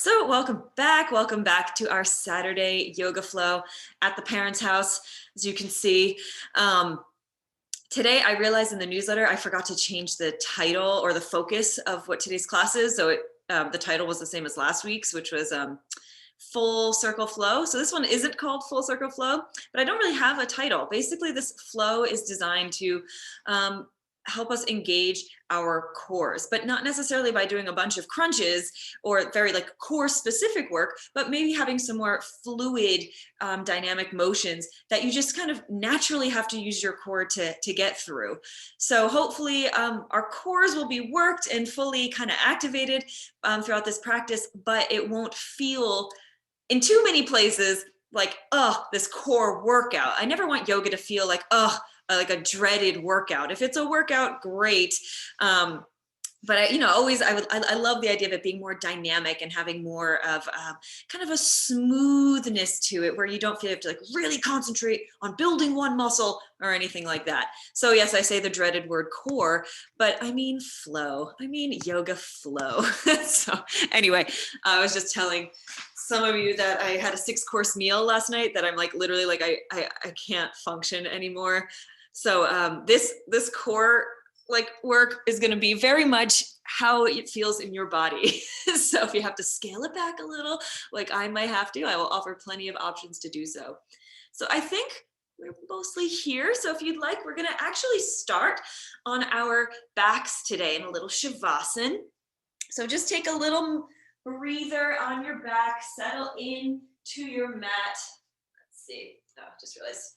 So welcome back to our Saturday yoga flow at the parents' house. As you can see, today I realized in the newsletter I forgot to change the title or the focus of what today's class is. So the title was the same as last week's, which was Full Circle Flow. So this one isn't called Full Circle Flow, but I don't really have a title. Basically, this flow is designed to help us engage our cores, but not necessarily by doing a bunch of crunches or very like core specific work, but maybe having some more fluid dynamic motions that you just kind of naturally have to use your core to get through. So hopefully our cores will be worked and fully kind of activated throughout this practice, but it won't feel in too many places like, oh, this core workout. I never want yoga to feel like, oh, like a dreaded workout. If it's a workout, great. But I love the idea of it being more dynamic and having more of kind of a smoothness to it, where you don't feel you have to like really concentrate on building one muscle or anything like that. So yes, I say the dreaded word core, but I mean flow. I mean yoga flow. So anyway, I was just telling some of you that I had a 6-course meal last night that I'm like literally like I can't function anymore. So this core like work is going to be very much how it feels in your body. So if you have to scale it back a little, like I might have to, I will offer plenty of options to do so. So I think we're mostly here. So if you'd like, we're going to actually start on our backs today in a little Shavasana. So just take a little breather on your back, settle in to your mat. Let's see. Oh, just realized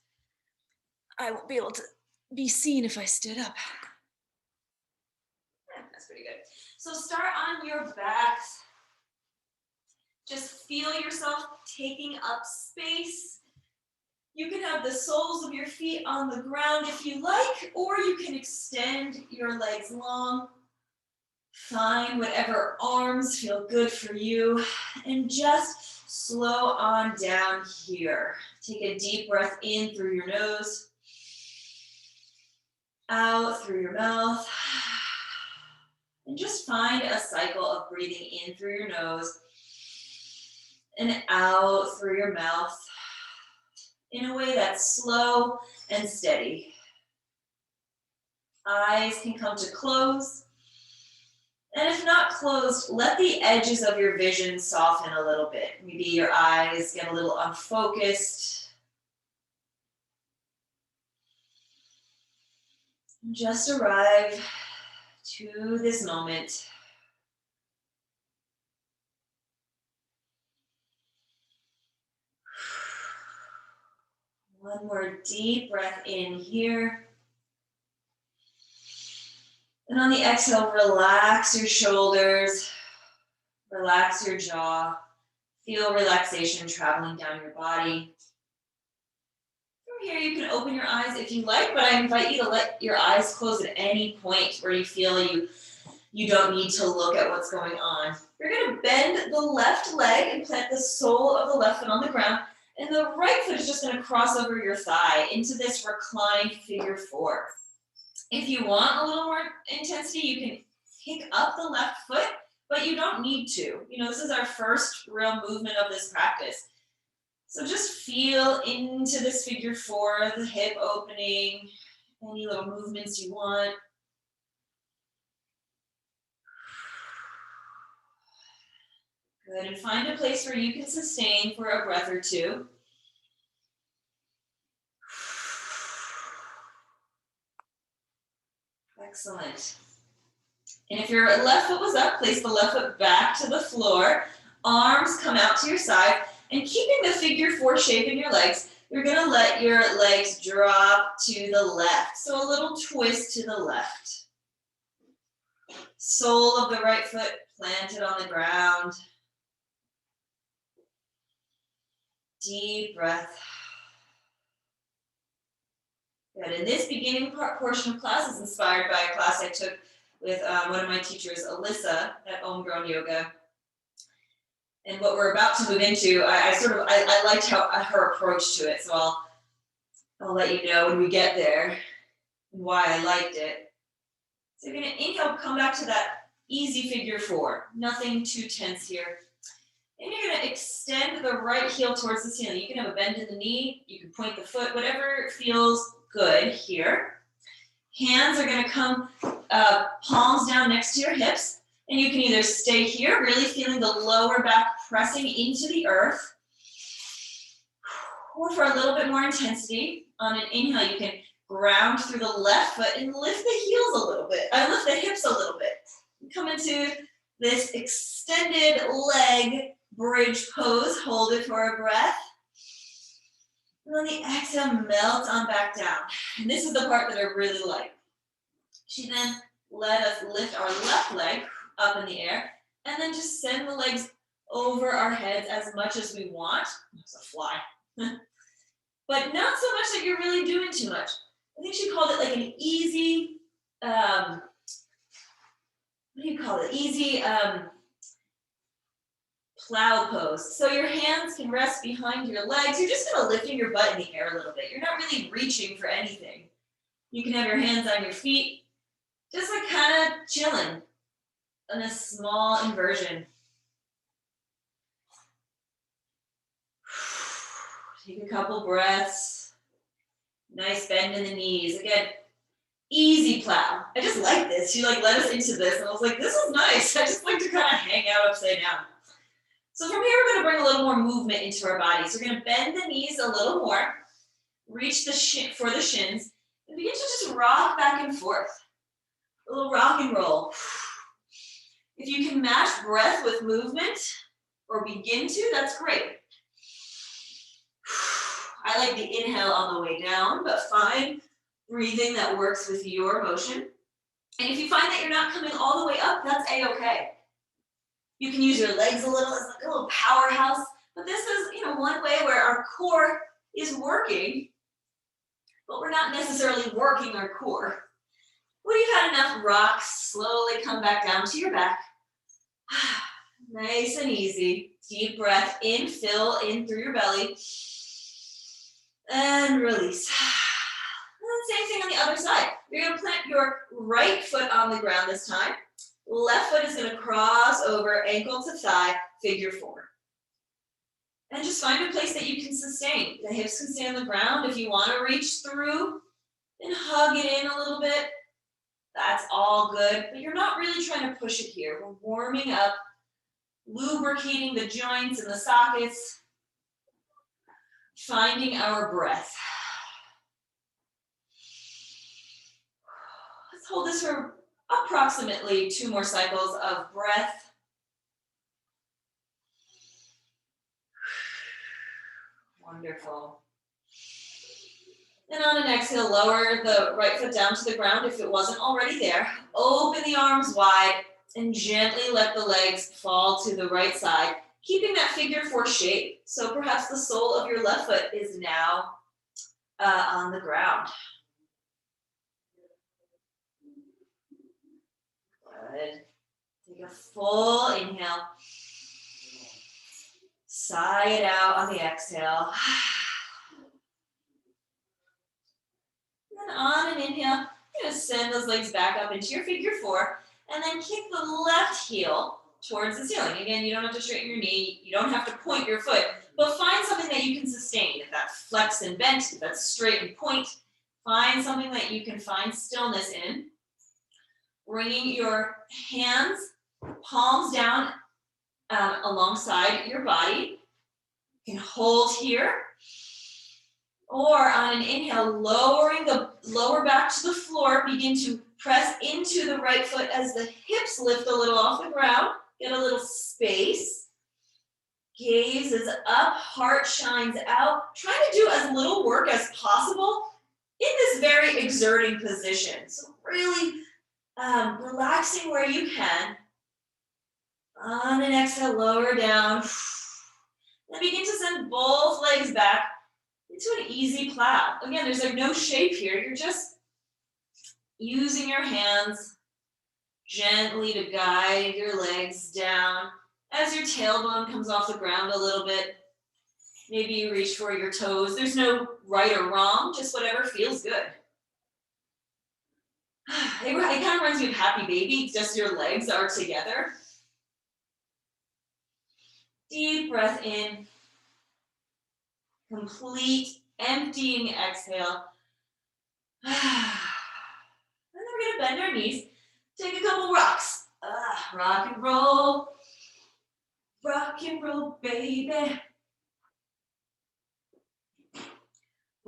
I won't be able to be seen if I stood up. Yeah, that's pretty good. So start on your backs. Just feel yourself taking up space. You can have the soles of your feet on the ground if you like, or you can extend your legs long. Find whatever arms feel good for you, and just slow on down here. Take a deep breath in through your nose, out through your mouth, and just find a cycle of breathing in through your nose and out through your mouth in a way that's slow and steady. Eyes can come to close. And if not closed, let the edges of your vision soften a little bit. Maybe your eyes get a little unfocused. Just arrive to this moment. One more deep breath in here. And on the exhale, relax your shoulders, relax your jaw. Feel relaxation traveling down your body. From here, you can open your eyes if you like, but I invite you to let your eyes close at any point where you feel you don't need to look at what's going on. You're going to bend the left leg and plant the sole of the left foot on the ground, and the right foot is just going to cross over your thigh into this reclined figure 4. If you want a little more intensity, you can pick up the left foot, but you don't need to. This is our first real movement of this practice. So just feel into this figure 4, the hip opening, any little movements you want. Good, and find a place where you can sustain for a breath or two. Excellent. And if your left foot was up, place the left foot back to the floor. Arms come out to your side. And keeping the figure 4 shape in your legs, you're going to let your legs drop to the left. So a little twist to the left. Sole of the right foot planted on the ground. Deep breath. Good. And this beginning portion of class is inspired by a class I took with one of my teachers, Alyssa, at Homegrown Yoga. And what we're about to move into, I liked her approach to it. So I'll let you know when we get there and why I liked it. So you're going to inhale, come back to that easy figure 4. Nothing too tense here. And you're going to extend the right heel towards the ceiling. You can have a bend in the knee. You can point the foot, whatever feels good here. Hands are going to come palms down next to your hips. And you can either stay here, really feeling the lower back pressing into the earth. Or for a little bit more intensity, on an inhale, you can ground through the left foot and lift the heels a little bit. I lift the hips a little bit. Come into this extended leg bridge pose. Hold it for a breath. And on the exhale, melt on back down. And this is the part that I really like. She then let us lift our left leg up in the air and then just send the legs over our heads as much as we want. It's a fly. But not so much that you're really doing too much. I think she called it like an easy, what do you call it? Easy plow pose. So your hands can rest behind your legs. You're just kind of lifting your butt in the air a little bit. You're not really reaching for anything. You can have your hands on your feet, just like kind of chilling in a small inversion. Take a couple breaths. Nice bend in the knees. Again, easy plow. I just like this. She like led us into this, and I was like, this is nice. I just like to kind of hang out upside down. So from here, we're going to bring a little more movement into our bodies. We're going to bend the knees a little more, reach the shin for the shins, and begin to just rock back and forth. A little rock and roll. If you can match breath with movement, or begin to, that's great. I like the inhale on the way down, but find breathing that works with your motion. And if you find that you're not coming all the way up, that's a-okay. You can use your legs a little as like a little powerhouse, but this is, one way where our core is working, but we're not necessarily working our core. When you've had enough rocks, slowly come back down to your back. Nice and easy. Deep breath in, fill in through your belly. And release. And then same thing on the other side. You're going to plant your right foot on the ground this time. Left foot is going to cross over ankle to thigh, figure four. And just find a place that you can sustain. The hips can stay on the ground. If you want to reach through and hug it in a little bit, that's all good. But you're not really trying to push it here. We're warming up, lubricating the joints and the sockets, finding our breath. Let's hold this for approximately 2 more cycles of breath. Wonderful. And on an exhale, lower the right foot down to the ground if it wasn't already there. Open the arms wide and gently let the legs fall to the right side, keeping that figure four shape. So perhaps the sole of your left foot is now on the ground. Good. Take a full inhale. Sigh it out on the exhale. And then on an inhale, you're going to send those legs back up into your figure four, and then kick the left heel towards the ceiling. Again, you don't have to straighten your knee. You don't have to point your foot, but find something that you can sustain. If that's flex and bent, if that's straight and point, find something that you can find stillness in. Bringing your hands, palms down alongside your body. You can hold here. Or on an inhale, lowering the lower back to the floor, begin to press into the right foot as the hips lift a little off the ground. Get a little space. Gaze is up, heart shines out. Try to do as little work as possible in this very exerting position. So really relaxing where you can. On an exhale, lower down. Then begin to send both legs back into an easy plow. Again, there's like no shape here. You're just using your hands gently to guide your legs down. As your tailbone comes off the ground a little bit, maybe you reach for your toes. There's no right or wrong, just whatever feels good. It kind of reminds me of Happy Baby, just your legs are together. Deep breath in. Complete emptying exhale. And then we're gonna bend our knees. Take a couple rocks. Rock and roll. Rock and roll, baby.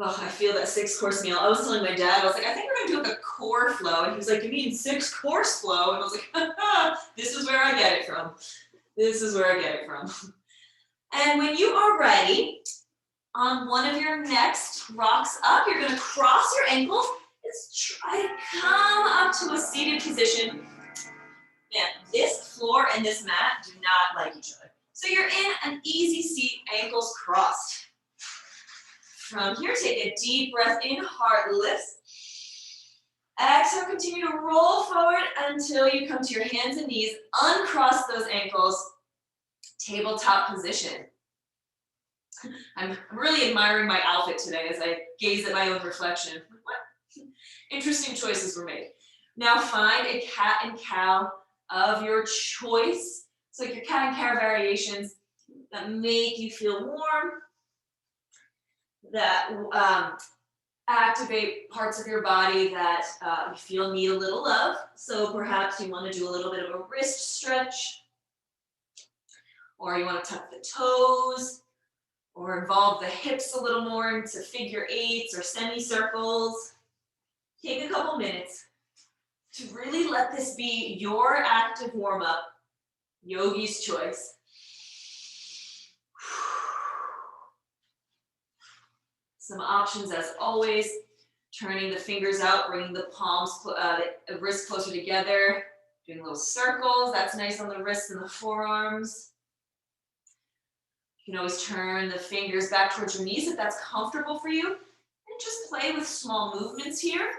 Oh, I feel that 6-course meal. I was telling my dad, I was like, I think we're gonna do like a core flow. And he was like, you mean 6-course flow? And I was like, this is where I get it from. This is where I get it from. And when you are ready, on one of your next rocks up, you're gonna cross your ankles. Let's try to come up to a seated position. Man, this floor and this mat do not like each other. So you're in an easy seat, ankles crossed. From here, take a deep breath in, heart lifts. Exhale, continue to roll forward until you come to your hands and knees. Uncross those ankles, tabletop position. I'm really admiring my outfit today as I gaze at my own reflection. What interesting choices were made. Now find a cat and cow of your choice. So like your cat and cow variations that make you feel warm, that activate parts of your body that you feel need a little love. So perhaps you want to do a little bit of a wrist stretch, or you want to tuck the toes, or involve the hips a little more into figure eights or semicircles. Take a couple minutes to really let this be your active warm-up, yogi's choice. Some options as always, turning the fingers out, bringing the palms, the wrists closer together, doing little circles. That's nice on the wrists and the forearms. You can always turn the fingers back towards your knees if that's comfortable for you. And just play with small movements here.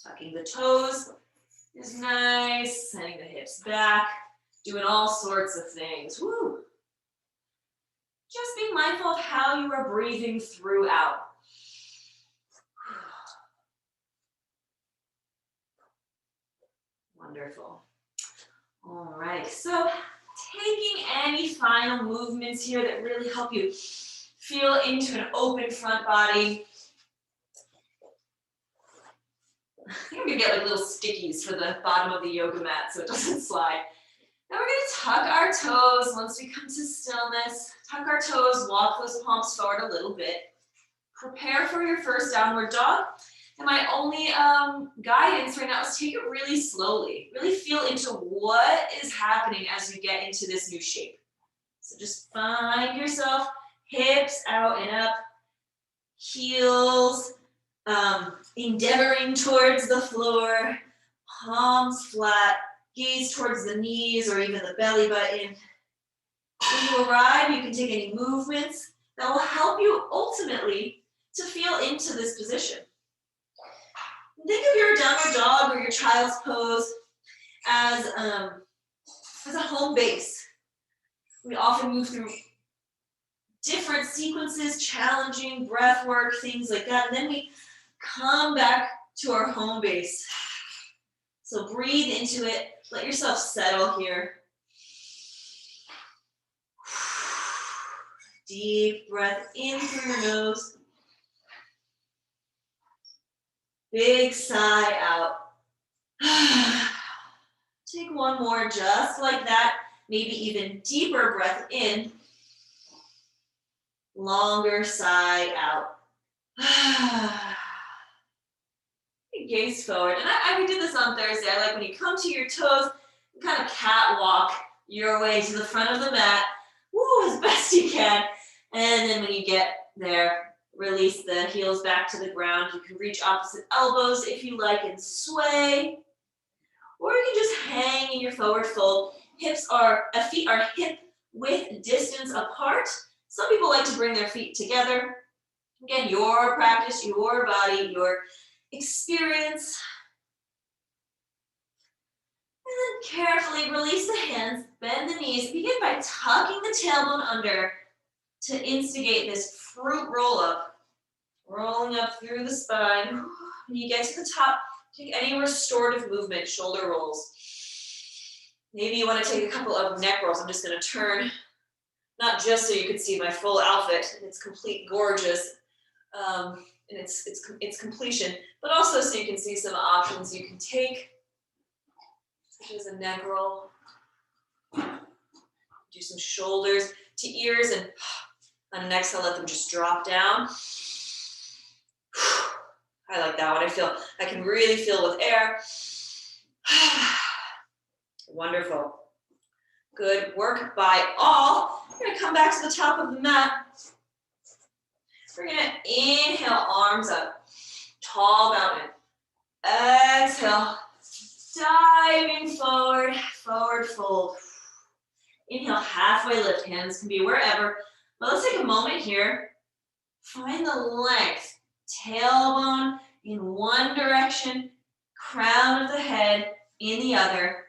Tucking the toes is nice, sending the hips back, doing all sorts of things. Woo. Just being mindful of how you are breathing throughout. Wonderful. All right, so taking any final movements here that really help you feel into an open front body. I think I'm gonna get like little stickies for the bottom of the yoga mat so it doesn't slide. Now we're gonna tuck our toes once we come to stillness. Tuck our toes, walk those palms forward a little bit. Prepare for your first downward dog. And my only guidance right now is take it really slowly. Really feel into what is happening as you get into this new shape. So just find yourself, hips out and up, heels endeavoring towards the floor, palms flat, gaze towards the knees or even the belly button. When you arrive, you can take any movements that will help you ultimately to feel into this position. Think of your downward dog or your child's pose as a home base. We often move through different sequences, challenging breath work, things like that, and then we come back to our home base. So breathe into it, let yourself settle here. Deep breath in through your nose. Big sigh out. Take one more just like that. Maybe even deeper breath in. Longer sigh out. Gaze forward. And we did this on Thursday. I like when you come to your toes, you kind of catwalk your way to the front of the mat. Woo, as best you can. And then when you get there, release the heels back to the ground. You can reach opposite elbows if you like and sway. Or you can just hang in your forward fold. Feet are hip width distance apart. Some people like to bring their feet together. Again, your practice, your body, your experience. And then carefully release the hands, bend the knees. Begin by tucking the tailbone under to instigate this fruit roll up. Rolling up through the spine. When you get to the top, take any restorative movement, shoulder rolls. Maybe you want to take a couple of neck rolls. I'm just going to turn not just so you could see my full outfit and its complete gorgeous, and its completion, but also so you can see some options you can take, such as a neck roll. Do some shoulders to ears, and on an exhale, let them just drop down. I like that one. I can really fill with air. Wonderful. Good work by all. We're going to come back to the top of the mat. We're going to inhale, arms up, tall mountain. Exhale, diving forward, forward fold. Inhale, halfway lift, hands can be wherever. But let's take a moment here. Find the length, tailbone in one direction, crown of the head in the other.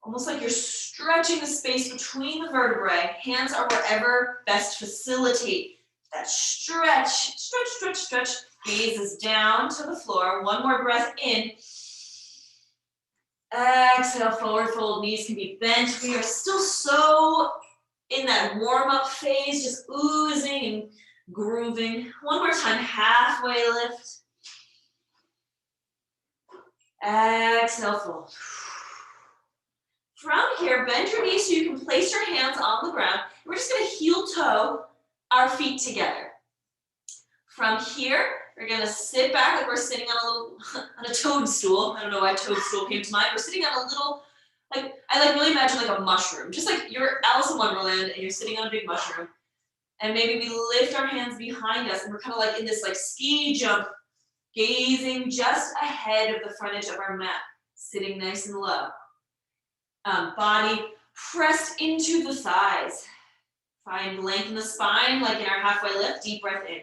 Almost like you're stretching the space between the vertebrae. Hands are wherever best facilitate that stretch, stretch, stretch, stretch. Gaze is down to the floor. One more breath in. Exhale, forward fold. Knees can be bent. We are still so in that warm-up phase, just oozing and grooving. One more time, halfway lift. Exhale, fold. From here, bend your knees so you can place your hands on the ground. We're just going to heel toe our feet together. From here, we're going to sit back like we're sitting on a toadstool. I don't know why toadstool came to mind. We're sitting on a little, I really imagine like a mushroom. Just like you're Alice in Wonderland and you're sitting on a big mushroom. And maybe we lift our hands behind us and we're kind of like in this like ski jump, gazing just ahead of the frontage of our mat, sitting nice and low. Body pressed into the thighs. Find length in the spine, like in our halfway lift. Deep breath in.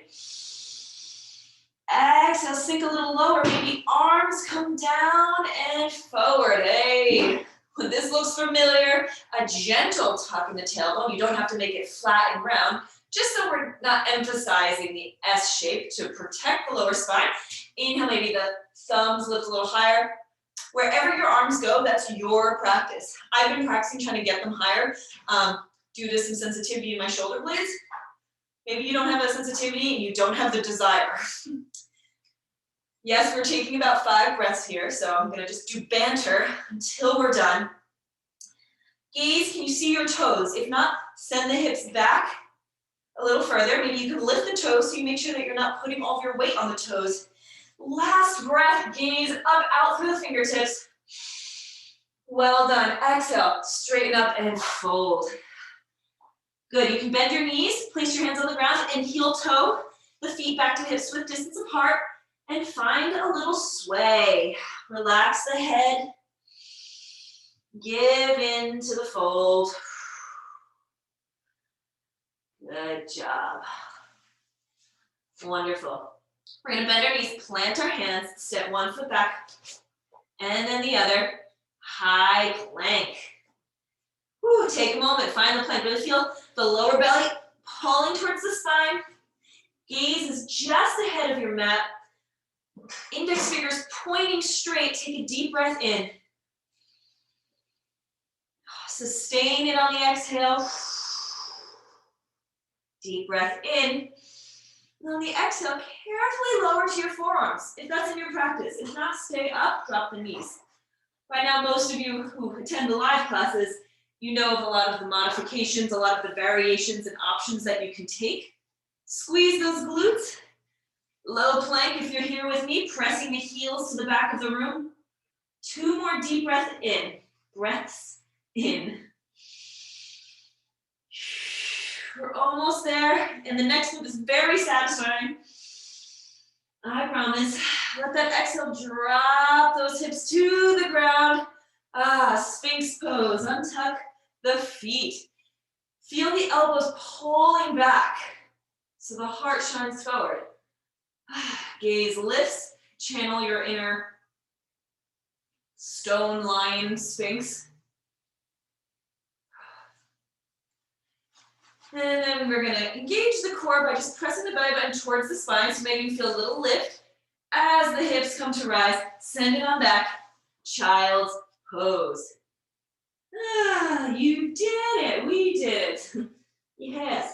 Exhale, sink a little lower. Maybe arms come down and forward. Hey, when this looks familiar, a gentle tuck in the tailbone. You don't have to make it flat and round, just so we're not emphasizing the S shape to protect the lower spine. Inhale, maybe the thumbs lift a little higher. Wherever your arms go, that's your practice. I've been practicing trying to get them higher due to some sensitivity in my shoulder blades. Maybe you don't have that sensitivity and you don't have the desire. Yes, we're taking about 5 breaths here, so I'm gonna just do banter until we're done. Gaze, can you see your toes? If not, send the hips back a little further. Maybe you can lift the toes so you make sure that you're not putting all of your weight on the toes. Last breath, gaze up, out through the fingertips. Well done. Exhale, straighten up and fold. Good, you can bend your knees, place your hands on the ground and heel toe the feet back to hips width distance apart and find a little sway. Relax the head. Give in to the fold. Good job. Wonderful. We're going to bend our knees, plant our hands, step one foot back, and then the other. High plank. Whew, take a moment, find the plank. Really feel the lower belly pulling towards the spine. Gaze is just ahead of your mat. Index fingers pointing straight. Take a deep breath in. Sustain it on the exhale. Deep breath in. And on the exhale, carefully lower to your forearms, if that's in your practice. If not, stay up, drop the knees. Right now, most of you who attend the live classes, you know of a lot of the modifications, a lot of the variations and options that you can take. Squeeze those glutes. Low plank if you're here with me, pressing the heels to the back of the room. 2 more deep breaths in. We're almost there, and the next move is very satisfying. I promise. Let that exhale drop those hips to the ground. Sphinx pose. Untuck the feet. Feel the elbows pulling back so the heart shines forward. Gaze lifts. Channel your inner stone lion sphinx. And then we're going to engage the core by just pressing the belly button towards the spine, so maybe you feel a little lift. As the hips come to rise, send it on back. Child's pose. You did it. We did it. Inhale.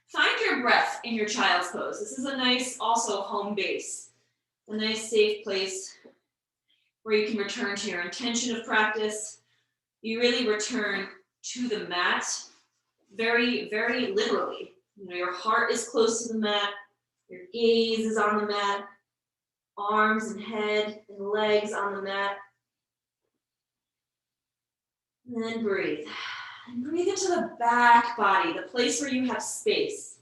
Find your breath in your child's pose. This is a nice, also home base, a nice safe place where you can return to your intention of practice. You really return to the mat very, very literally. You know, your heart is close to the mat, your gaze is on the mat, arms and head and legs on the mat. And then breathe. And breathe into the back body, the place where you have space.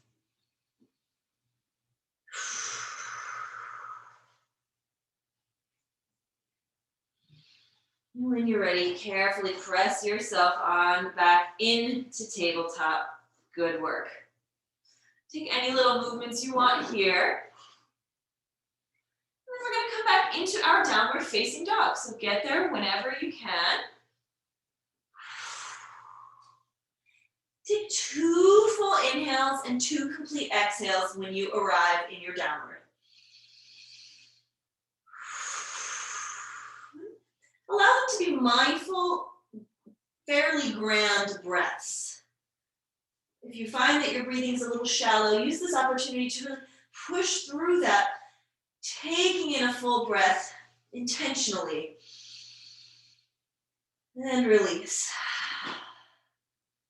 And when you're ready, carefully press yourself on back into tabletop. Good work. Take any little movements you want here. And then we're going to come back into our downward facing dog. So get there whenever you can. Take 2 full inhales and 2 complete exhales when you arrive in your downward. Allow them to be mindful, fairly grand breaths. If you find that your breathing is a little shallow, use this opportunity to push through that, taking in a full breath intentionally. And then release.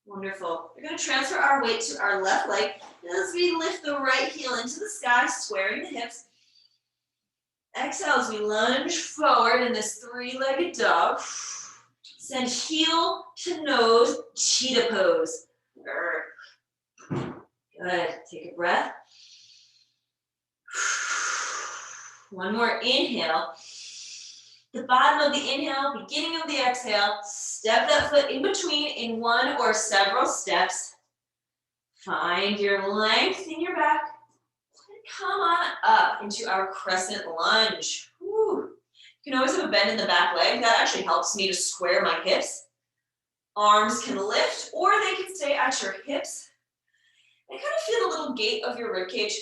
Wonderful. We're going to transfer our weight to our left leg as we lift the right heel into the sky, squaring the hips. Exhale as we lunge forward in this 3-legged dog. Send heel to nose, cheetah pose. Good. Take a breath. One more inhale. The bottom of the inhale, beginning of the exhale. Step that foot in between in one or several steps. Find your length in your back. And come on up into our crescent lunge. Woo. You can always have a bend in the back leg. That actually helps me to square my hips. Arms can lift or they can stay at your hips. And kind of feel the little gate of your ribcage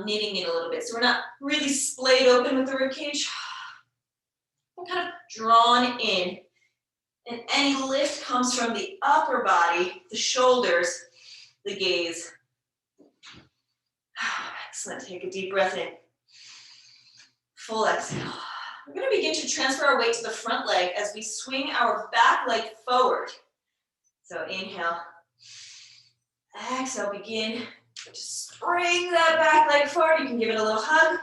knitting in a little bit. So we're not really splayed open with the ribcage. We're kind of drawn in. And any lift comes from the upper body, the shoulders, the gaze. Excellent. Take a deep breath in. Full exhale. We're going to begin to transfer our weight to the front leg as we swing our back leg forward. So inhale. Exhale. Begin to spring that back leg forward. You can give it a little hug.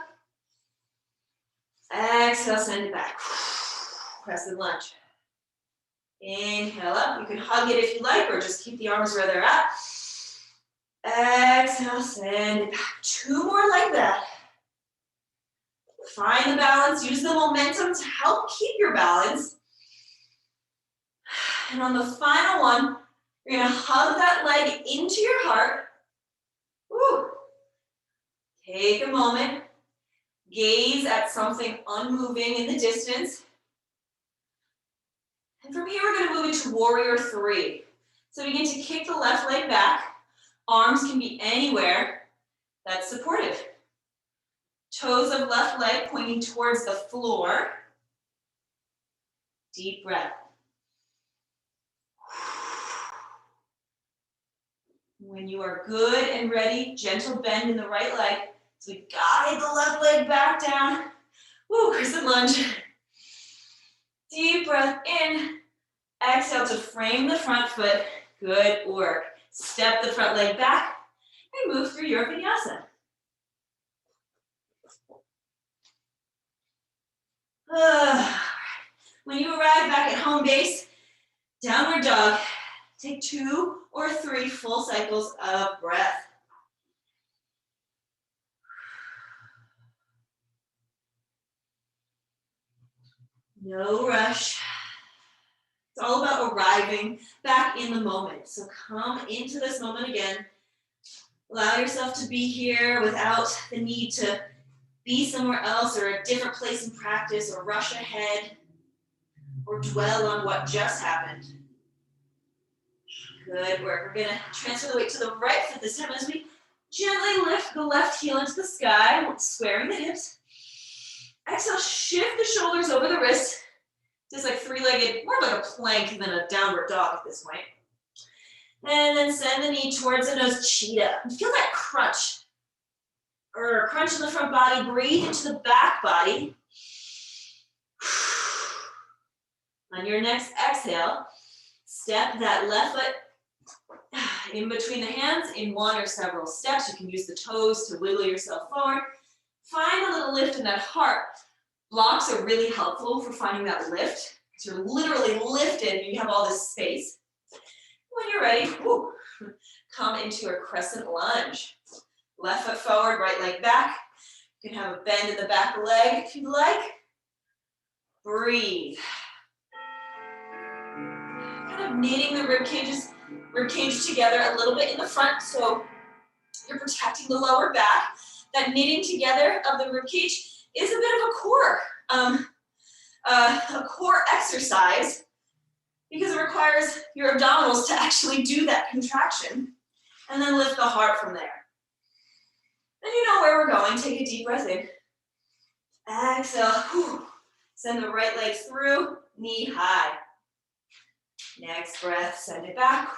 Exhale. Send it back. Crescent lunge. Inhale up. You can hug it if you like, or just keep the arms where they're at. Exhale, send it back. 2 more like that. Find the balance. Use the momentum to help keep your balance. And on the final one, you're going to hug that leg into your heart. Woo. Take a moment. Gaze at something unmoving in the distance. And from here, we're going to move into warrior 3. So begin to kick the left leg back. Arms can be anywhere that's supportive. Toes of left leg pointing towards the floor. Deep breath. When you are good and ready, gentle bend in the right leg. So we guide the left leg back down. Woo, crescent lunge. Deep breath in. Exhale to frame the front foot. Good work. Step the front leg back and move through your vinyasa. When you arrive back at home base, downward dog, take 2 or 3 full cycles of breath. No rush. It's all about arriving back in the moment. So come into this moment again. Allow yourself to be here without the need to be somewhere else or a different place in practice or rush ahead or dwell on what just happened. Good work. We're going to transfer the weight to the right foot this time as we gently lift the left heel into the sky, squaring the hips. Exhale, shift the shoulders over the wrist. Just like three-legged, more like a plank than a downward dog at this point. And then send the knee towards the nose, cheetah. Feel that crunch. Or crunch in the front body, breathe into the back body. On your next exhale, step that left foot in between the hands in one or several steps. You can use the toes to wiggle yourself forward. Find a little lift in that heart. Blocks are really helpful for finding that lift. So you're literally lifted and you have all this space. When you're ready, come into a crescent lunge. Left foot forward, right leg back. You can have a bend in the back leg if you'd like. Breathe. Kind of knitting the rib cage together a little bit in the front, so you're protecting the lower back. That knitting together of the rib cage is a bit of a core exercise because it requires your abdominals to actually do that contraction, and then lift the heart from there. Then you know where we're going. Take a deep breath in. Exhale. Send the right leg through, knee high. Next breath, send it back.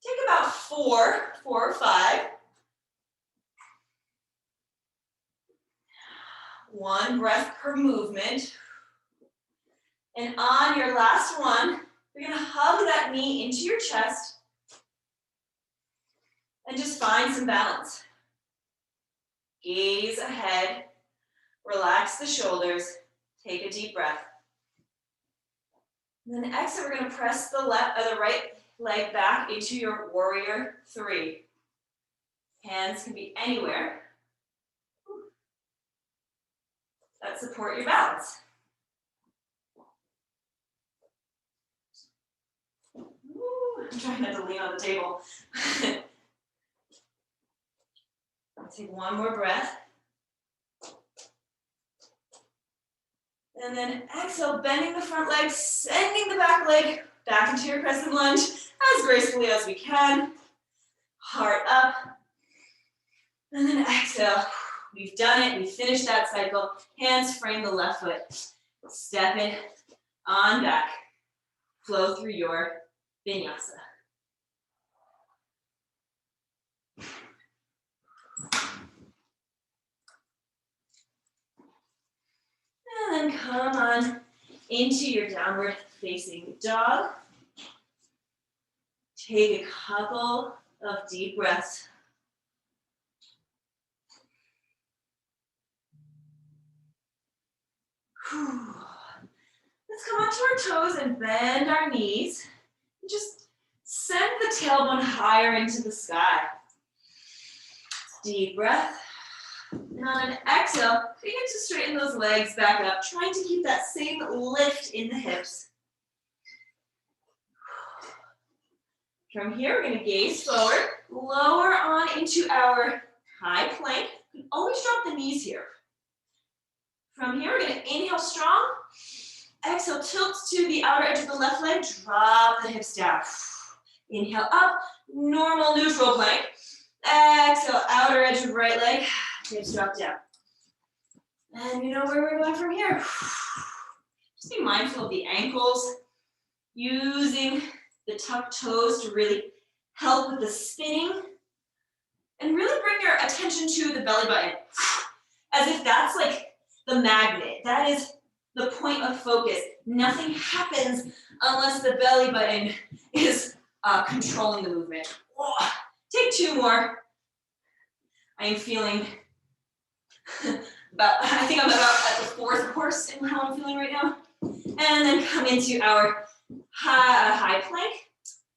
Take about four or five. One breath per movement. And on your last one, you're going to hug that knee into your chest and just find some balance. Gaze ahead, relax the shoulders, take a deep breath. And then exhale, we're going to press the right leg back into your warrior three. Hands can be anywhere that support your balance. I'm trying not to lean on the table. Take one more breath. And then exhale, bending the front leg, sending the back leg back into your crescent lunge as gracefully as we can. Heart up. And then exhale. We've done it. We finished that cycle. Hands frame the left foot. Step it on back. Flow through your vinyasa. And then come on into your downward facing dog. Take a couple of deep breaths. Let's come onto our toes and bend our knees. And just send the tailbone higher into the sky. Deep breath. And on an exhale, begin to straighten those legs back up, trying to keep that same lift in the hips. From here, we're going to gaze forward, lower on into our high plank. You can always drop the knees here. From here, we're going to inhale strong. Exhale, tilt to the outer edge of the left leg, drop the hips down. Inhale up, normal neutral plank. Exhale, outer edge of right leg, hips drop down. And you know where we're going from here. Just be mindful of the ankles, using the tucked toes to really help with the spinning. And really bring your attention to the belly button, as if that's like the magnet. That is the point of focus. Nothing happens unless the belly button is controlling the movement. Take two more. I am feeling I think I'm about at the fourth horse in how I'm feeling right now. And then come into our high plank.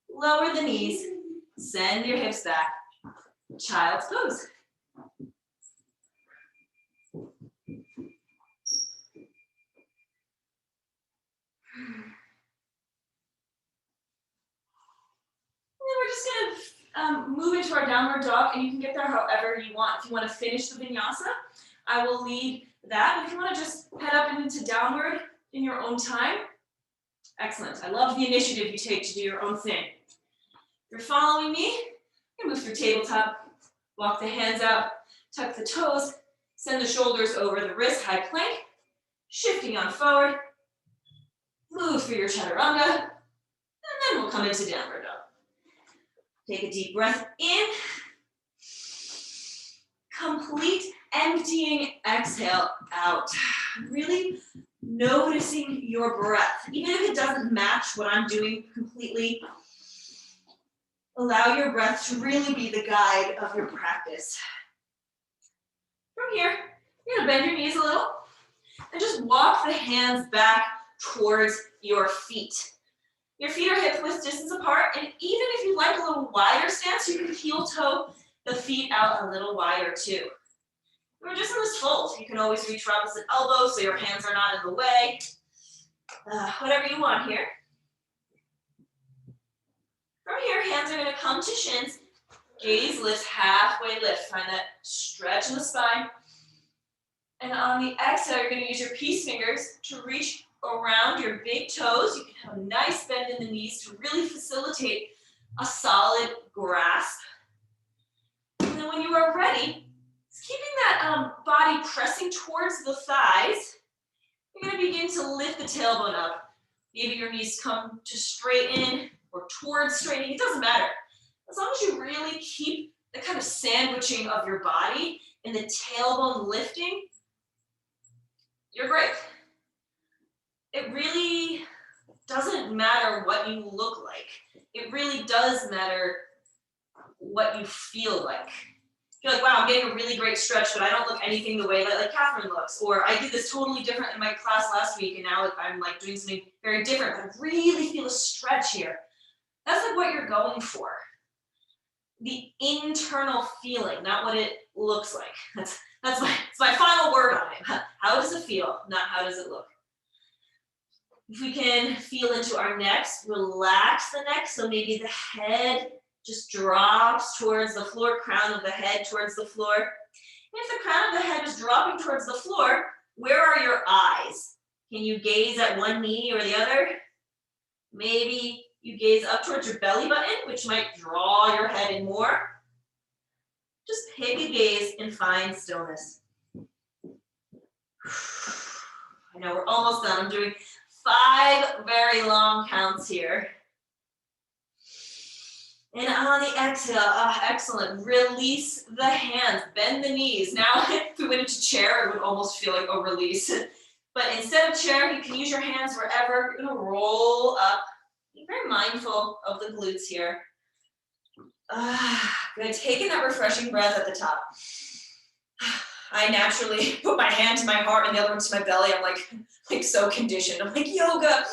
Lower the knees. Send your hips back. Child's pose. We're just going to move into our downward dog, and you can get there however you want. If you want to finish the vinyasa, I will lead that. But if you want to just head up and into downward in your own time, excellent. I love the initiative you take to do your own thing. If you're following me, you can move through tabletop, walk the hands out Tuck the toes, send the shoulders over the wrist, high plank, shifting on forward, move through your chaturanga, and then we'll come into downward dog. Take a deep breath in, complete emptying exhale out. Really noticing your breath, even if it doesn't match what I'm doing completely. Allow your breath to really be the guide of your practice. From here, you're gonna bend your knees a little and just walk the hands back towards your feet. Your feet are hip width distance apart, and even if you like a little wider stance, you can heel toe the feet out a little wider too. We're just in this fold. You can always reach for opposite elbow so your hands are not in the way. Whatever you want here. From here, hands are gonna come to shins. Gaze lifts, halfway lift. Find that stretch in the spine. And on the exhale, you're gonna use your peace fingers to reach around your big toes. You can have a nice bend in the knees to really facilitate a solid grasp. And then when you are ready, keeping that body pressing towards the thighs, you're gonna begin to lift the tailbone up. Maybe your knees come to straighten or towards straightening, it doesn't matter. As long as you really keep the kind of sandwiching of your body and the tailbone lifting, you're great. It really doesn't matter what you look like. It really does matter what you feel like. You're like, wow, I'm getting a really great stretch, but I don't look anything the way that like Catherine looks. Or I did this totally different in my class last week, and now I'm like doing something very different. But I really feel a stretch here. That's like what you're going for. The internal feeling, not what it looks like. That's my final word on it. How does it feel? Not how does it look? If we can feel into our necks, relax the neck. So maybe the head just drops towards the floor, crown of the head towards the floor. And if the crown of the head is dropping towards the floor, where are your eyes? Can you gaze at one knee or the other? Maybe you gaze up towards your belly button, which might draw your head in more. Just take a gaze and find stillness. I know we're almost done. I'm doing 5 very long counts here. And on the exhale, excellent. Release the hands, bend the knees. Now, if we went into chair, it would almost feel like a release. But instead of chair, you can use your hands wherever. You're gonna roll up. Be very mindful of the glutes here. Good, taking that refreshing breath at the top. I naturally put my hand to my heart and the other one to my belly. I'm like so conditioned. I'm like yoga.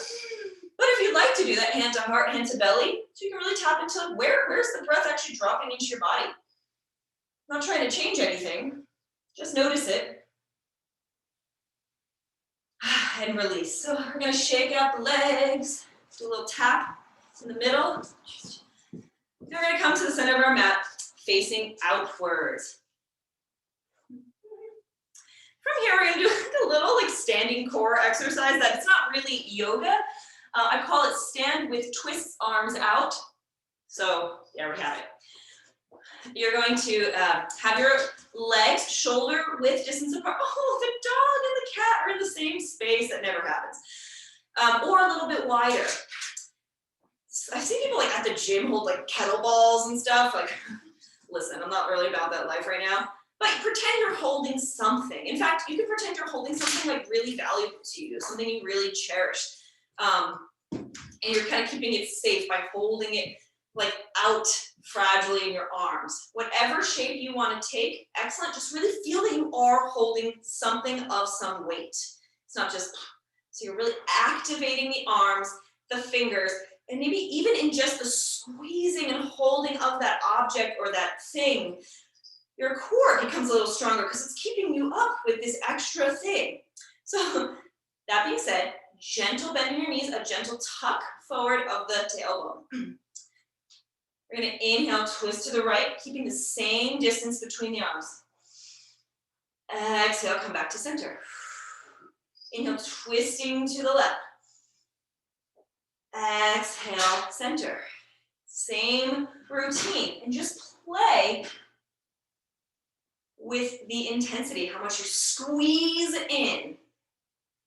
But if you'd like to do that hand to heart, hand to belly, so you can really tap into where's the breath actually dropping into your body. I'm not trying to change anything. Just notice it. And release. So we're gonna shake out the legs. Do a little tap in the middle. Then we're gonna come to the center of our mat, facing outwards. From here, we're gonna do like a little standing core exercise that it's not really yoga. I call it stand with twists arms out. So there we have it. You're going to have your legs shoulder width distance apart. Oh, the dog and the cat are in the same space. That never happens. Or a little bit wider. I've seen people at the gym hold kettlebells and stuff. Listen, I'm not really about that life right now. But pretend you're holding something. In fact, you can pretend you're holding something really valuable to you, something you really cherish. And you're kind of keeping it safe by holding it out fragilely in your arms. Whatever shape you want to take, excellent. Just really feel that you are holding something of some weight. It's not just, so you're really activating the arms, the fingers, and maybe even in just the squeezing and holding of that object or that thing, your core becomes a little stronger because it's keeping you up with this extra thing. So that being said, gentle bend in your knees, a gentle tuck forward of the tailbone. We're gonna inhale, twist to the right, keeping the same distance between the arms. Exhale, come back to center. Inhale, twisting to the left. Exhale, center. Same routine, and just play with the intensity, how much you squeeze in,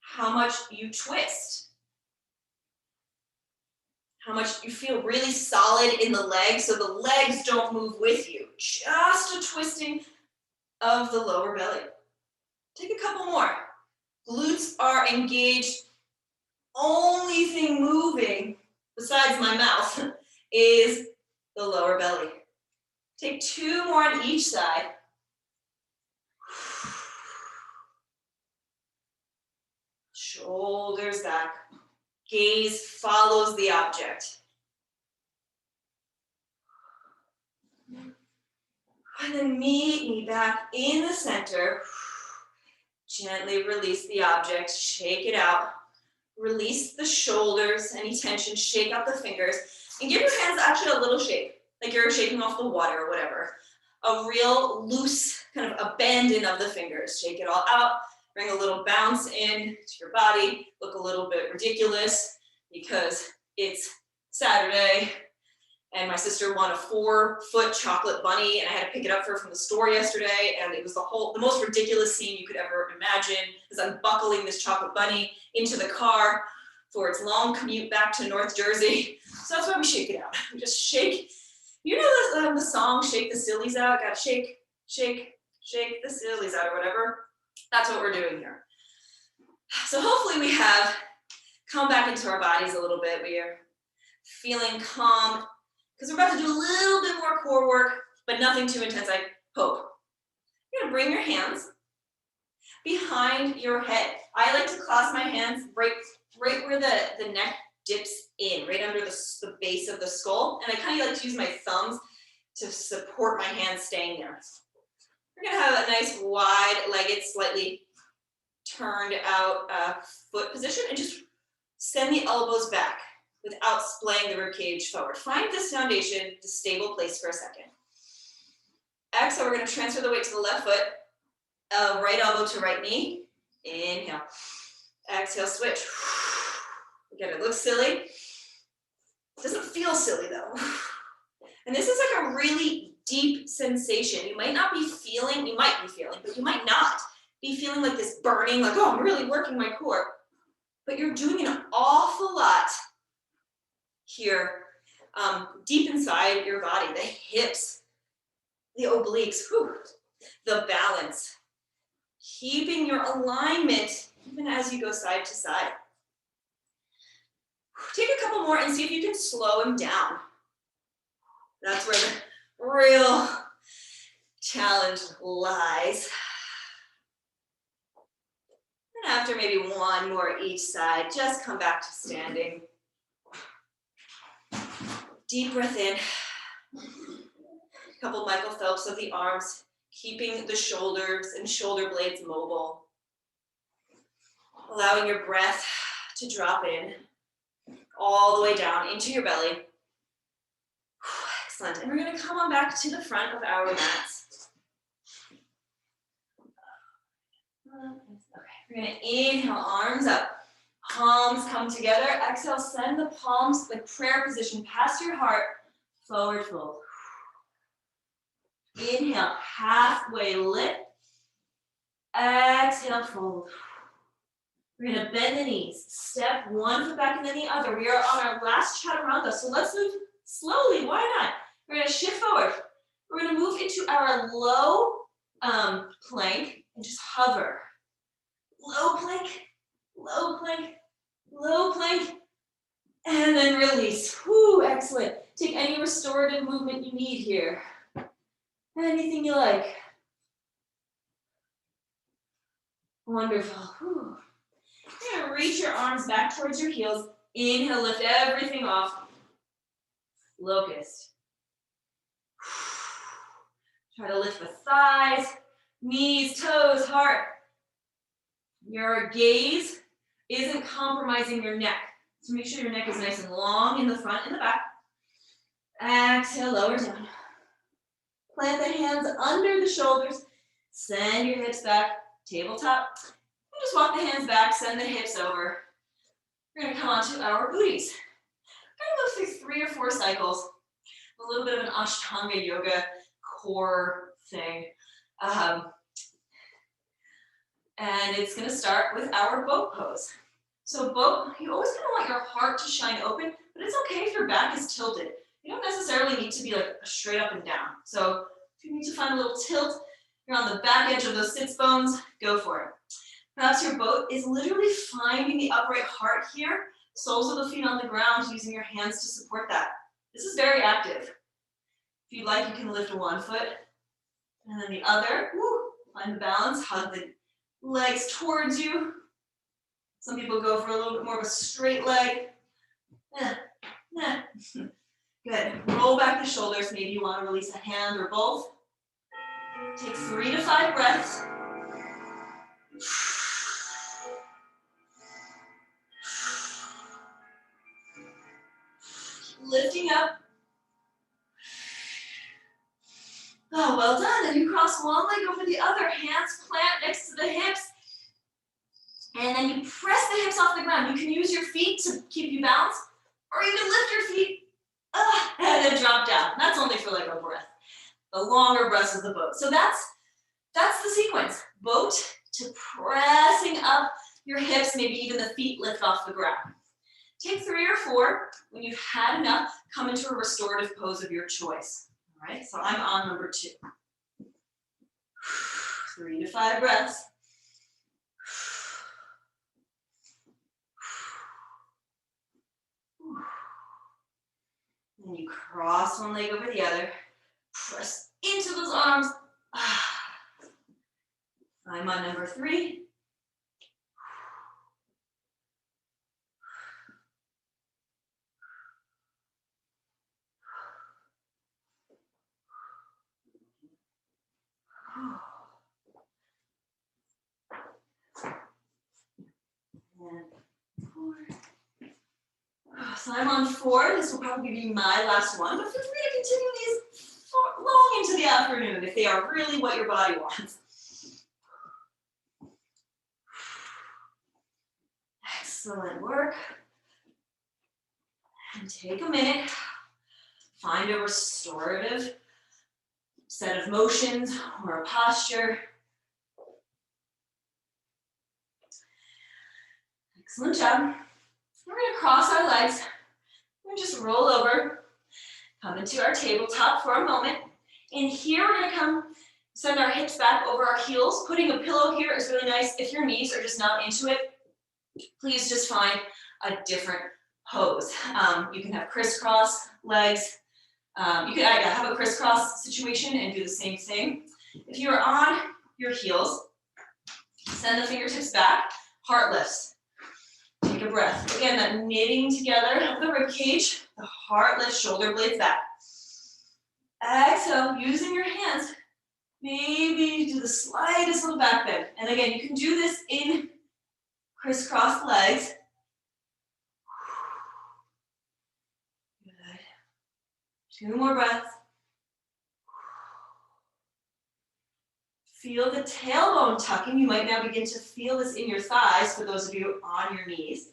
how much you twist, how much you feel really solid in the legs so the legs don't move with you. Just a twisting of the lower belly. Take a couple more. Glutes are engaged. Only thing moving besides my mouth is the lower belly. Take 2 more on each side. Shoulders back. Gaze follows the object. And then meet me back in the center. Gently release the object, shake it out. Release the shoulders, any tension, shake out the fingers, and give your hands actually a little shake, like you're shaking off the water or whatever. A real loose, kind of abandon of the fingers. Shake it all out, bring a little bounce in to your body, look a little bit ridiculous because it's Saturday and my sister won a 4-foot chocolate bunny and I had to pick it up for her from the store yesterday, and it was the most ridiculous scene you could ever imagine as I'm buckling this chocolate bunny into the car for its long commute back to North Jersey. So that's why we shake it out. We just shake. You know the song, Shake the Sillies Out? Gotta shake, shake, shake the sillies out or whatever. That's what we're doing here. So hopefully we have come back into our bodies a little bit. We are feeling calm because we're about to do a little bit more core work, but nothing too intense, I hope. You're gonna bring your hands behind your head. I like to clasp my hands right where the neck dips in, right under the base of the skull. And I kind of like to use my thumbs to support my hands staying there. We're gonna have a nice wide-legged, slightly turned out foot position, and just send the elbows back without splaying the ribcage forward. Find this foundation, the stable place for a second. Exhale, we're gonna transfer the weight to the left foot, right elbow to right knee. Inhale. Exhale, switch. Again, it looks silly. It doesn't feel silly though. And this is like a really deep sensation. You might be feeling, but you might not be feeling like this burning, like, oh, I'm really working my core. But you're doing an awful lot here, deep inside your body, the hips, the obliques, the balance, keeping your alignment even as you go side to side. Take a couple more and see if you can slow him down. That's where the real challenge lies. And after maybe 1 more each side, just come back to standing. Deep breath in. A couple Michael Phelps of the arms, keeping the shoulders and shoulder blades mobile. Allowing your breath to drop in all the way down into your belly. Excellent. And we're going to come on back to the front of our mats. Okay, we're going to inhale, arms up. Palms come together. Exhale, send the palms like prayer position past your heart. Forward fold. Inhale, halfway lift. Exhale, fold. We're going to bend the knees. Step 1 foot back and then the other. We are on our last chaturanga, so let's move slowly. Why not? We're going to shift forward. We're going to move into our low plank and just hover. Low plank, low plank, low plank, and then release. Whew, excellent. Take any restorative movement you need here. Anything you like. Wonderful. Whew. You're gonna reach your arms back towards your heels. Inhale, lift everything off. Locust. Try to lift the thighs, knees, toes, heart. Your gaze isn't compromising your neck. So make sure your neck is nice and long in the front and the back. Exhale, lower down. Plant the hands under the shoulders. Send your hips back, tabletop. And just walk the hands back, send the hips over. We're gonna come onto our booties. We're gonna go through 3 or 4 cycles. A little bit of an Ashtanga yoga core thing. And it's gonna start with our boat pose. So boat, you always kind of want your heart to shine open, but it's okay if your back is tilted. You don't necessarily need to be like straight up and down. So if you need to find a little tilt, you're on the back edge of those sits bones, go for it. Perhaps your boat is literally finding the upright heart here, soles of the feet on the ground, using your hands to support that. This is very active. If you'd like, you can lift one foot and then the other. Woo, find the balance, hug the legs towards you. Some people go for a little bit more of a straight leg. Good. Roll back the shoulders. Maybe you want to release a hand or both. Take 3 to 5 breaths. Lifting up. Oh, well done. Then you cross one leg over the other. Hands plant next to the hips. And then you press the hips off the ground. You can use your feet to keep you balanced, or you can lift your feet and then drop down. That's only for like a breath. The longer breaths of the boat. So that's the sequence. Boat to pressing up your hips, maybe even the feet lift off the ground. Take 3 or 4. When you've had enough, come into a restorative pose of your choice. All right, so I'm on number 2. 3 to 5 breaths. And you cross one leg over the other. Press into those arms. I'm on number 3. And 4. So I'm on 4. This will probably be my last one, but feel free to continue these long into the afternoon if they are really what your body wants. Excellent work. And take a minute. Find a restorative set of motions or a posture. Excellent job. We're going to cross our legs. We're going to just roll over, come into our tabletop for a moment. And here we're going to come, send our hips back over our heels. Putting a pillow here is really nice. If your knees are just not into it, please just find a different pose. You can have crisscross legs. You could have a crisscross situation and do the same thing. If you are on your heels, send the fingertips back, heart lifts. Take a breath. Again, that knitting together of the rib cage, the heart lifts, shoulder blades back. Exhale, using your hands, maybe do the slightest little back bend. And again, you can do this in crisscross legs. Good. 2 more breaths. Feel the tailbone tucking. You might now begin to feel this in your thighs for those of you on your knees.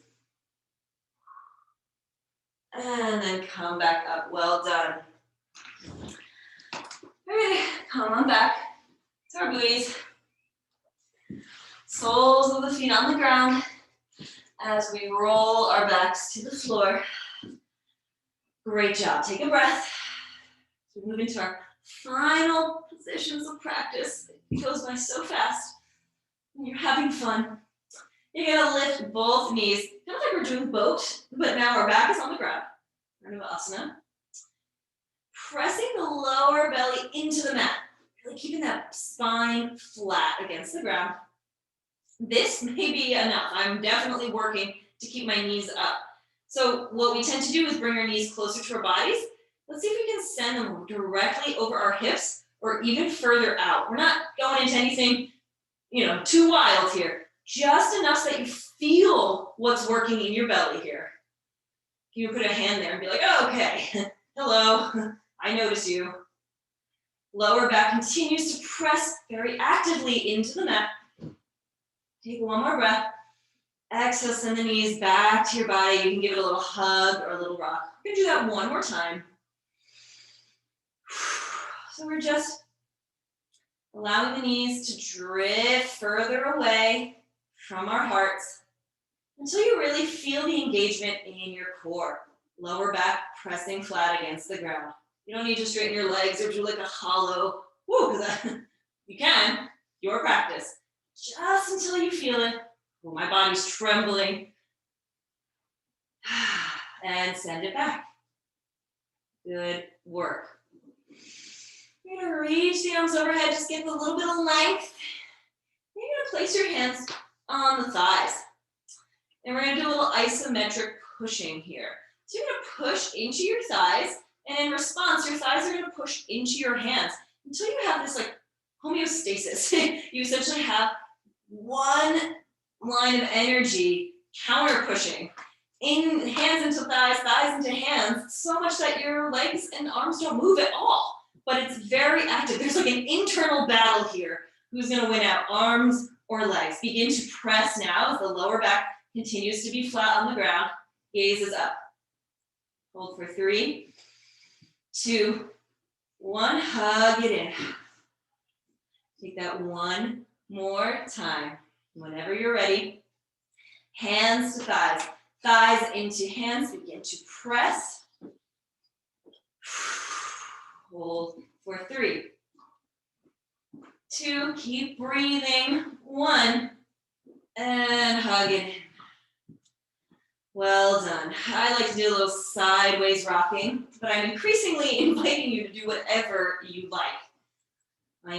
And then come back up. Well done. All right, come on back to our booties. Soles of the feet on the ground as we roll our backs to the floor. Great job. Take a breath. We move into our final positions of practice. It goes by so fast when you're having fun. You're gonna lift both knees. Feels like we're doing boat, but now our back is on the ground. Asana. Pressing the lower belly into the mat. Really keeping that spine flat against the ground. This may be enough. I'm definitely working to keep my knees up. So what we tend to do is bring our knees closer to our bodies. Let's see if we can send them directly over our hips or even further out. We're not going into anything, too wild here. Just enough so that you feel what's working in your belly here. You can put a hand there and be like, oh, okay, hello, I notice you. Lower back continues to press very actively into the mat. Take one more breath. Exhale, send the knees back to your body. You can give it a little hug or a little rock. You can do that one more time. So we're just Allowing the knees to drift further away from our hearts until you really feel the engagement in your core. Lower back pressing flat against the ground. You don't need to straighten your legs or do like a hollow, you can, your practice. Just until you feel it. Oh, my body's trembling. And send it back. Good work. You're gonna reach the arms overhead, just give a little bit of length. You're gonna place your hands on the thighs. And we're gonna do a little isometric pushing here. So you're gonna push into your thighs, and in response, your thighs are gonna push into your hands until you have this like homeostasis. You essentially have one line of energy counter pushing. In hands into thighs, thighs into hands, so much that your legs and arms don't move at all. But it's very active. There's like an internal battle here. Who's gonna win out, arms or legs? Begin to press now as the lower back continues to be flat on the ground. Gaze is up. Hold for 3, 2, 1. Hug it in. Take that one more time. Whenever you're ready. Hands to thighs. Thighs into hands. Begin to press. Hold for 3, 2. Keep breathing. 1. And hug it in. Well done. I like to do a little sideways rocking, but I'm increasingly inviting you to do whatever you like. I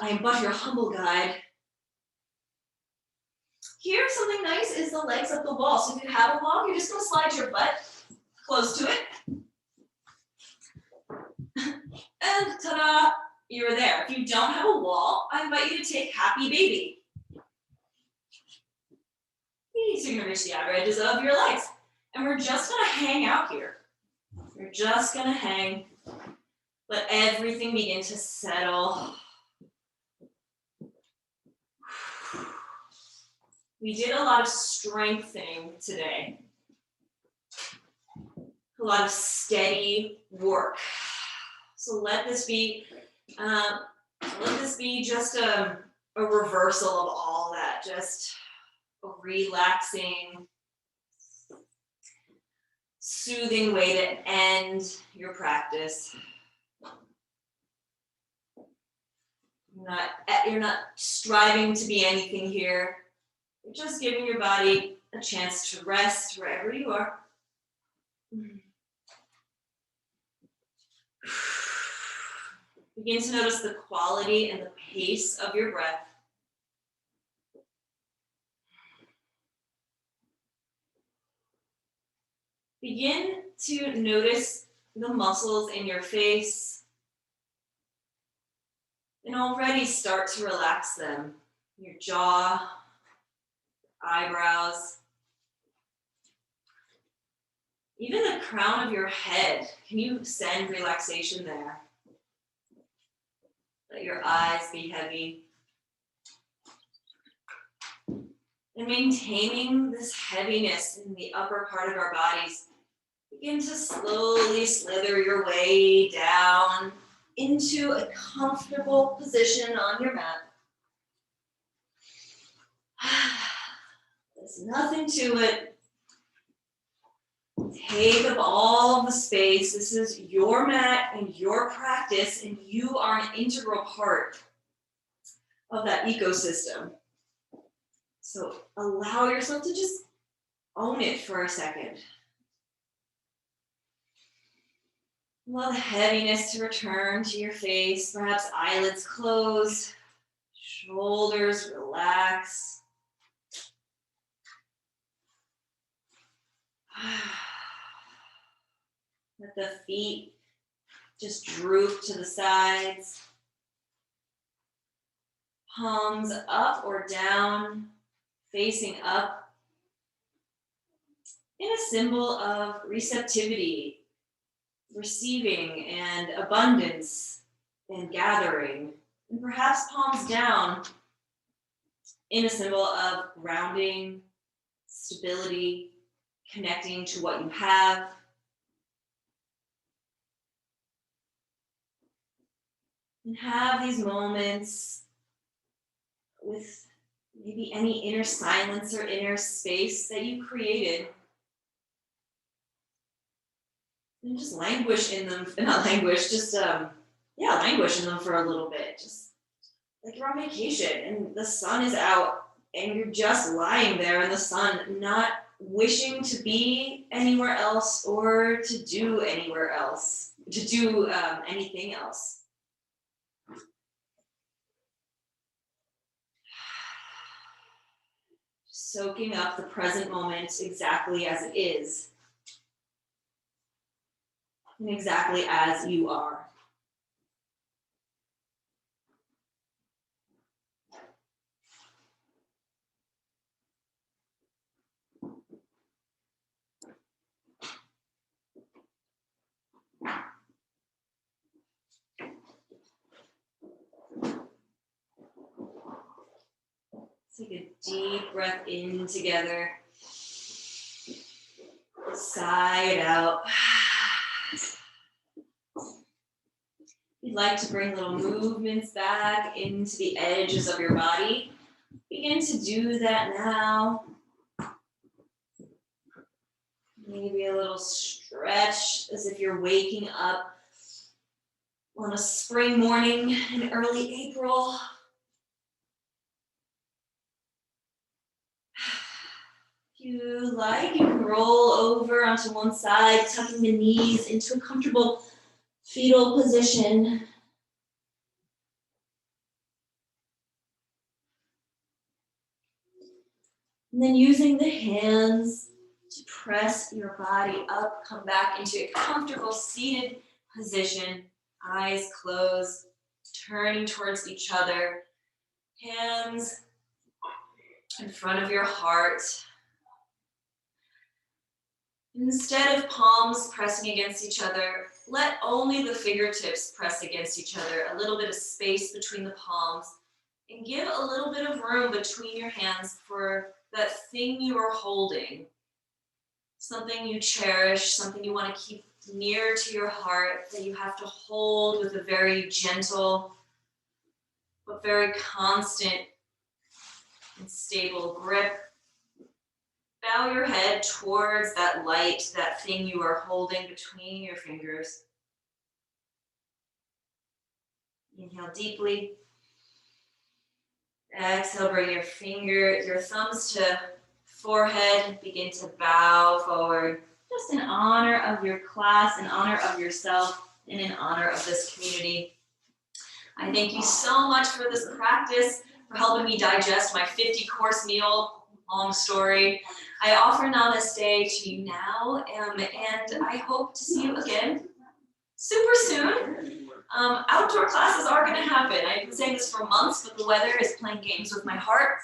am but your humble guide. Here, something nice is the legs up the wall. So if you have a wall, you're just gonna slide your butt close to it. And ta-da, you're there. If you don't have a wall, I invite you to take happy baby. So you're gonna reach the outer edges of your legs. And we're just gonna hang out here. We're just gonna hang. Let everything begin to settle. We did a lot of strengthening today. A lot of steady work. So let this be just a reversal of all that. Just a relaxing, soothing way to end your practice. You're not striving to be anything here. You're just giving your body a chance to rest wherever you are. Begin to notice the quality and the pace of your breath. Begin to notice the muscles in your face and already start to relax them. Your jaw, eyebrows, even the crown of your head. Can you send relaxation there? Let your eyes be heavy. And maintaining this heaviness in the upper part of our bodies, begin to slowly slither your way down into a comfortable position on your mat. There's nothing to it. Take up all the space. This is your mat and your practice, and you are an integral part of that ecosystem. So allow yourself to just own it for a second. Allow the heaviness to return to your face. Perhaps eyelids close, shoulders relax. Let the feet just droop to the sides. Palms up or down, facing up, in a symbol of receptivity, receiving and abundance and gathering, and perhaps palms down in a symbol of grounding, stability, connecting to what you have. And have these moments with maybe any inner silence or inner space that you created. And just languish in them, not languish, just languish in them for a little bit. Just like you're on vacation and the sun is out and you're just lying there in the sun, not wishing to be anywhere else or to do anywhere else, to do anything else. Soaking up the present moment exactly as it is and exactly as you are. Take a deep breath in together. Sigh it out. If you'd like to bring little movements back into the edges of your body, begin to do that now. Maybe a little stretch as if you're waking up on a spring morning in early April. If you like, you can roll over onto one side, tucking the knees into a comfortable fetal position. And then using the hands to press your body up, come back into a comfortable seated position, eyes closed, turning towards each other, hands in front of your heart. Instead of palms pressing against each other, let only the fingertips press against each other, a little bit of space between the palms, and give a little bit of room between your hands for that thing you are holding, something you cherish, something you want to keep near to your heart, that you have to hold with a very gentle but very constant and stable grip. Bow your head towards that light, that thing you are holding between your fingers. Inhale deeply. Exhale, bring your thumbs to forehead. Begin to bow forward, just in honor of your class, in honor of yourself, and in honor of this community. I thank you so much for this practice, for helping me digest my 50-course meal. Long story. I offer namaste to you now, and I hope to see you again super soon. Outdoor classes are going to happen. I've been saying this for months, but the weather is playing games with my heart.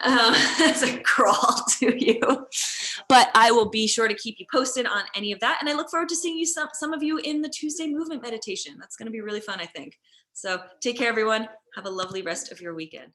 That's a crawl to you. But I will be sure to keep you posted on any of that, and I look forward to seeing you, some of you, in the Tuesday movement meditation. That's going to be really fun, I think. So take care, everyone. Have a lovely rest of your weekend.